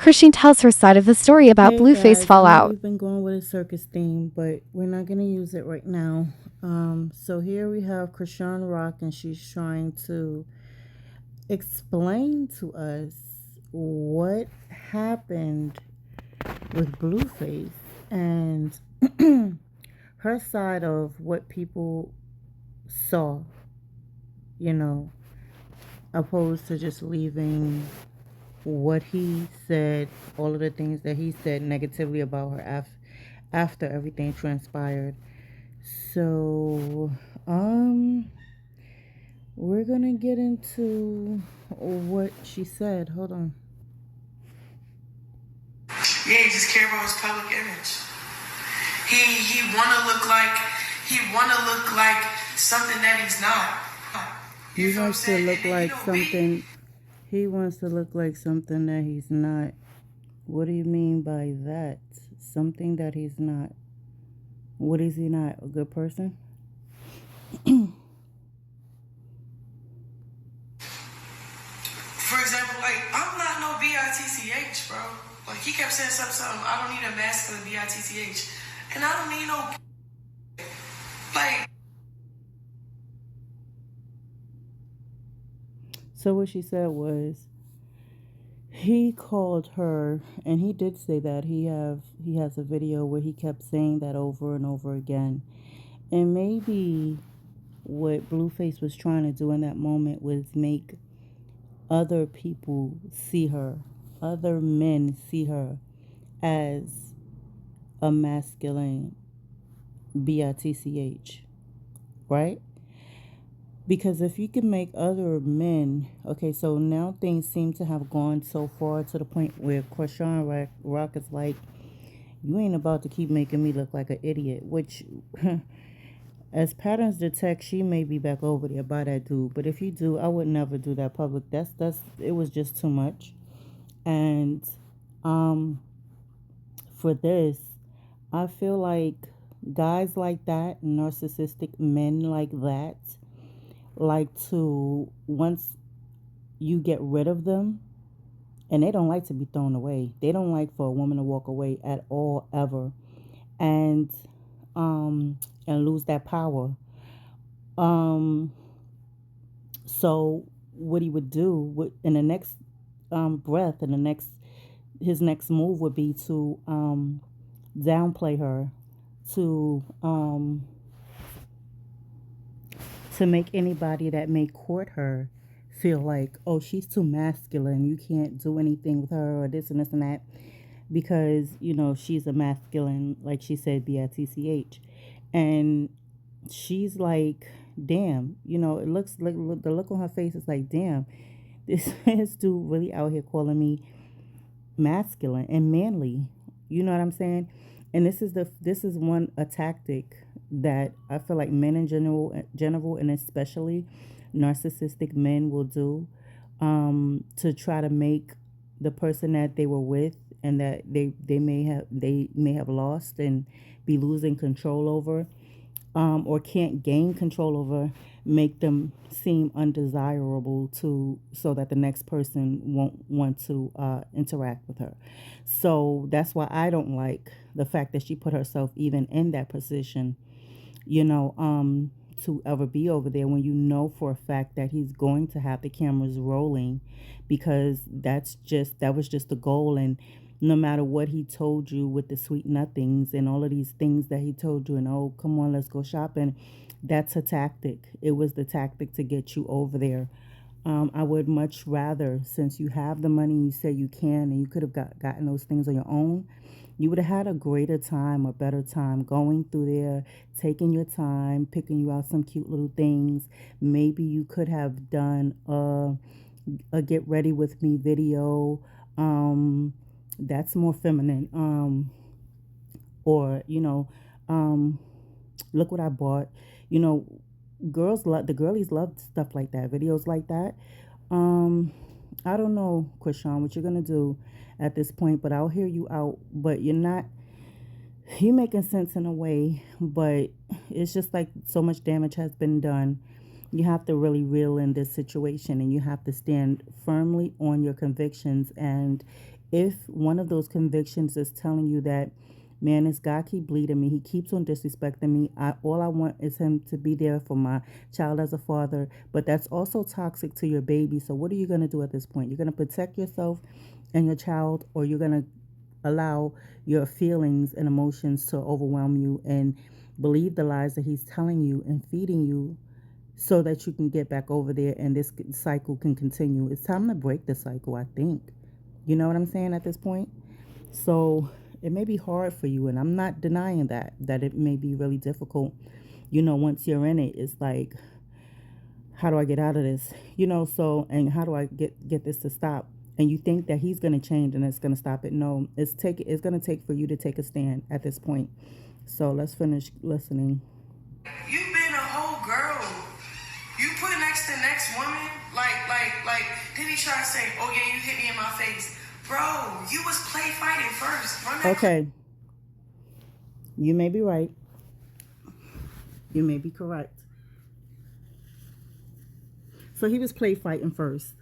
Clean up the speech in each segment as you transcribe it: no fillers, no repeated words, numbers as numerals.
Chrishean tells her side of the story about Hey Blueface guys, I know fallout. we've been going with a circus theme, but we're not going to use it right now. So here we have Chrishean Rock, and she's trying to explain to us what happened with Blueface and her side of what people saw, you know, opposed to just leaving what he said, all of the things that he said negatively about her after everything transpired. So, we're gonna get into what she said. Hold on. Yeah, he just care about his public image. He wanna look like something that he's not. You He feel what I'm wants to saying? look And like me. something. He wants to look like something that he's not. What do you mean by that? Something that he's not. What is he not? A good person? For example, like I'm not no bitch, bro. Like he kept saying something. I don't need a masculine bitch, and I don't need no like. So what she said was he called her, and he did say that he has a video where he kept saying that over and over again. And maybe what Blueface was trying to do in that moment was make other people see her, other men see her as a masculine bitch, right? Because if you can make other men, okay, so now things seem to have gone so far to the point where Chrishean Rock is like, you ain't about to keep making me look like an idiot, which, as patterns detect, she may be back over there by that dude. But if you do, I would never do that public. It was just too much. And um, for this, I feel like guys like that, narcissistic men like that, like to once you get rid of them, and they don't like to be thrown away. They don't like for a woman to walk away at all ever, and um and lose that power. Um, so what he would do would in the next breath, in the next his next move would be to downplay her, to to make anybody that may court her feel like, oh, she's too masculine. You can't do anything with her or this and this and that because, she's a masculine, like she said, bitch. And she's like, damn, it looks like the look on her face is like, damn, this dude really out here calling me masculine and manly. You know what I'm saying? And this is one a tactic that I feel like men in general and especially narcissistic men will do, to try to make the person that they were with and that they may have lost and be losing control over, or can't gain control over, make them seem undesirable to so that the next person won't want to interact with her. So that's why I don't like the fact that she put herself even in that position, you know, um, to ever be over there when you know for a fact that he's going to have the cameras rolling, because that was just the goal. And no matter what he told you with the sweet nothings and all of these things that he told you, and oh, come on, let's go shopping, that's a tactic. It was the tactic to get you over there. I would much rather, since you have the money, you say you can, and you could have gotten those things on your own, you would have had a greater time, a better time going through there, taking your time, picking you out some cute little things. Maybe you could have done a get ready with me video. That's more feminine. Or, look what I bought. You know, the girlies love stuff like that, videos like that. Um, I don't know, Krishan, what you're gonna do at this point, but I'll hear you out. But you're making sense in a way, but it's just like so much damage has been done. You have to really reel in this situation, and you have to stand firmly on your convictions. And If one of those convictions is telling you that, man, this guy keep bleeding me, he keeps on disrespecting me, all I want is him to be there for my child as a father, but that's also toxic to your baby. So what are you going to do at this point? You're going to protect yourself and your child, or you're going to allow your feelings and emotions to overwhelm you and believe the lies that he's telling you and feeding you so that you can get back over there and this cycle can continue. It's time to break the cycle, I think. You know what I'm saying at this point? So it may be hard for you, and I'm not denying that it may be really difficult. Once you're in it, it's like, how do I get out of this? So, and how do I get this to stop? And you think that he's going to change and it's going to stop it. No, it's going to take for you to take a stand at this point. So let's finish listening. You been a whole girl. You put next to next woman, like. Then he try to say, "Oh yeah, you hit me in my face, bro. You was play fighting first." Okay, you may be right. You may be correct. So he was play fighting first.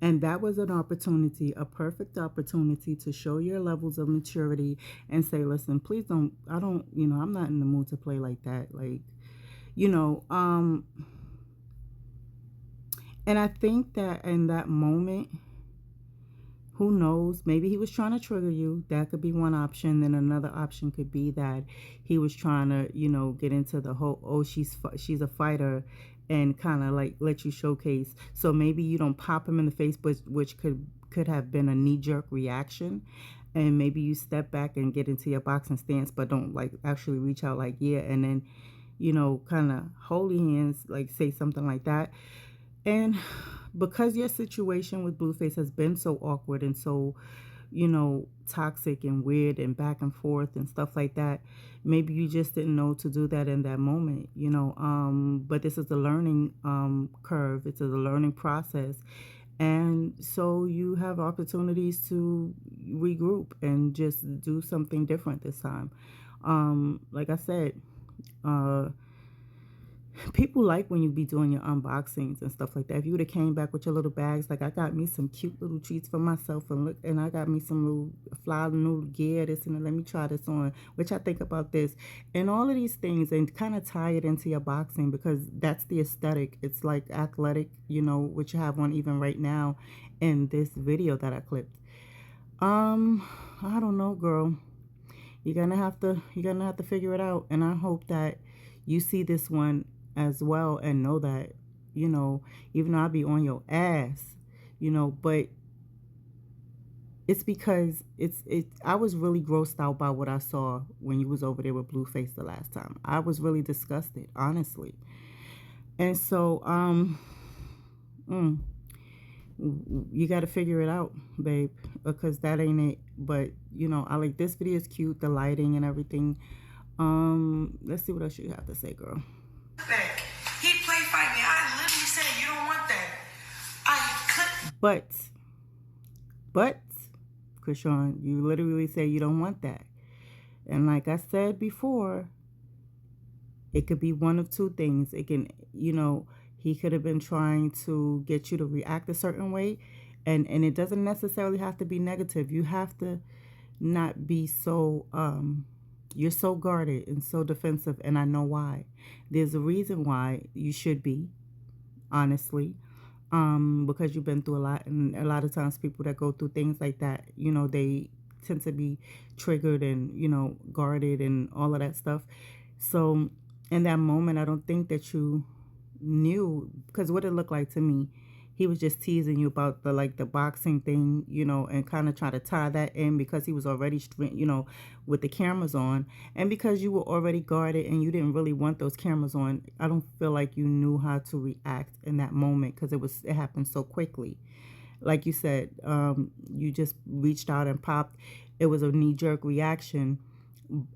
And that was an opportunity, a perfect opportunity to show your levels of maturity and say, listen, please don't, I'm not in the mood to play like that. Like, and I think that in that moment, who knows, maybe he was trying to trigger you. That could be one option. Then another option could be that he was trying to, get into the whole, oh, she's a fighter, and kind of like let you showcase. So maybe you don't pop him in the face, but which could have been a knee-jerk reaction. And maybe you step back and get into your boxing stance, but don't like actually reach out like, yeah, and then, kind of hold your hands, like say something like that. And because your situation with Blueface has been so awkward and so, toxic and weird and back and forth and stuff like that, maybe you just didn't know to do that in that moment, but this is a learning curve. It's a learning process. And so you have opportunities to regroup and just do something different this time. Like I said, people like when you be doing your unboxings and stuff like that. If you would have came back with your little bags, like I got me some cute little treats for myself, and I got me some little fly new gear, this and that. Let me try this on, which I think about this and all of these things, and kind of tie it into your boxing, because that's the aesthetic. It's like athletic, which you have on even right now in this video that I clipped. I don't know, girl. You're gonna have to figure it out, and I hope that you see this one as well and know that, even though I be on your ass, but it's because I was really grossed out by what I saw when you was over there with Blueface the last time. I was really disgusted, honestly. And so you got to figure it out, babe, because that ain't it. But I like this video is cute, the lighting and everything. Let's see what else you have to say, girl. He play fight me. I literally said you don't want that. But Chrishean, you literally say you don't want that. And like I said before, it could be one of two things. It can, he could have been trying to get you to react a certain way, and it doesn't necessarily have to be negative. You have to not be so you're so guarded and so defensive, and I know why. There's a reason why you should be, honestly, because you've been through a lot, and a lot of times people that go through things like that, they tend to be triggered and, guarded and all of that stuff. So in that moment, I don't think that you knew, because what it looked like to me, he was just teasing you about the boxing thing, and kind of try to tie that in, because he was already, with the cameras on, and because you were already guarded and you didn't really want those cameras on. I don't feel like you knew how to react in that moment, because it happened so quickly. Like you said, you just reached out and popped. It was a knee-jerk reaction,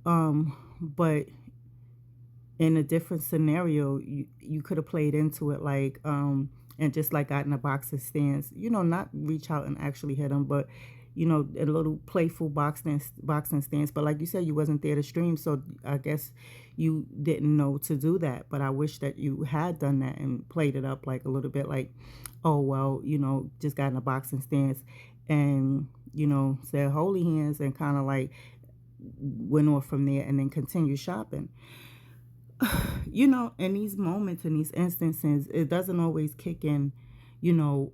but in a different scenario, you could have played into it, like, and just like got in a boxing stance, not reach out and actually hit him, but, a little playful boxing stance. But like you said, you wasn't there to stream, so I guess you didn't know to do that. But I wish that you had done that and played it up like a little bit like, oh, well, just got in a boxing stance and, you know, said holy hands and kind of like went off from there and then continued shopping. You know, in these moments, in these instances, it doesn't always kick in, you know,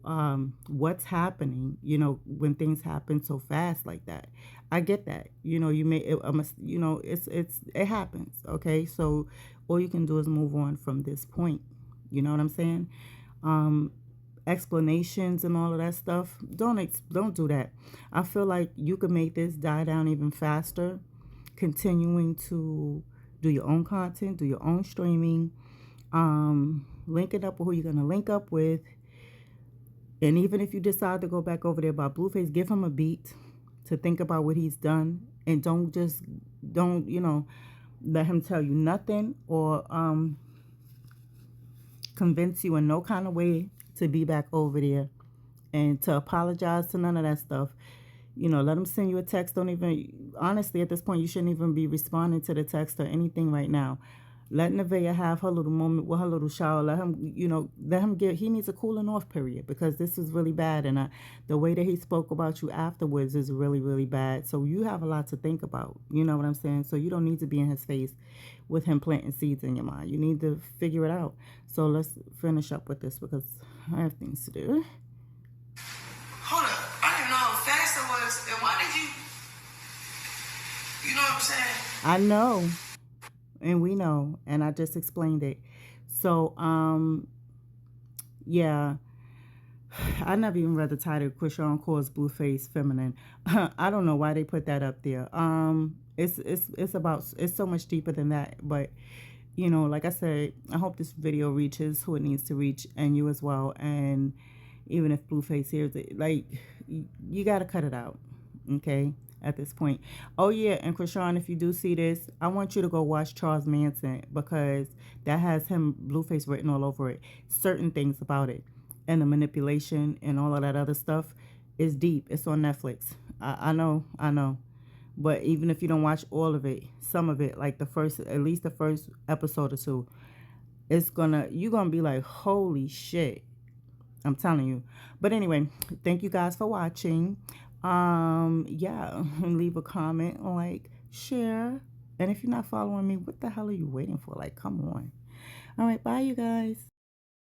what's happening, you know, when things happen so fast like that. I get that. You know, you may, you know, it happens. Okay. So all you can do is move on from this point. You know what I'm saying? Explanations and all of that stuff. Don't do that. I feel like you could make this die down even faster, continuing to do your own content, do your own streaming, link it up with who you're gonna link up with. And even if you decide to go back over there by Blueface, give him a beat to think about what he's done, and don't you know, let him tell you nothing or convince you in no kind of way to be back over there and to apologize to none of that stuff. You know, let him send you a text. Don't even, honestly, at this point, you shouldn't even be responding to the text or anything right now. Let Nevaeh have her little moment with her little shower. Let him, you know, he needs a cooling off period because this is really bad. And the way that he spoke about you afterwards is really, really bad. So you have a lot to think about. You know what I'm saying? So you don't need to be in his face with him planting seeds in your mind. You need to figure it out. So let's finish up with this because I have things to do. Hold up. I didn't know how fast it was. And why did you... You know what I'm saying? I know. And we know. And I just explained it. So, yeah. I never even read the title. Chrishean calls Blueface feminine. I don't know why they put that up there. It's so much deeper than that. But, you know, like I said, I hope this video reaches who it needs to reach and you as well. And even if Blueface hears it, like, you got to cut it out, okay, at this point. Oh, yeah, and Chrishean, if you do see this, I want you to go watch Charles Manson because that has him, Blueface, written all over it. Certain things about it and the manipulation and all of that other stuff is deep. It's on Netflix. I know. But even if you don't watch all of it, some of it, like at least the first episode or two, you're gonna be like, holy shit. I'm telling you. But anyway, thank you guys for watching. Yeah, leave a comment, like, share. And if you're not following me, what the hell are you waiting for? Like, come on. All right, bye, you guys.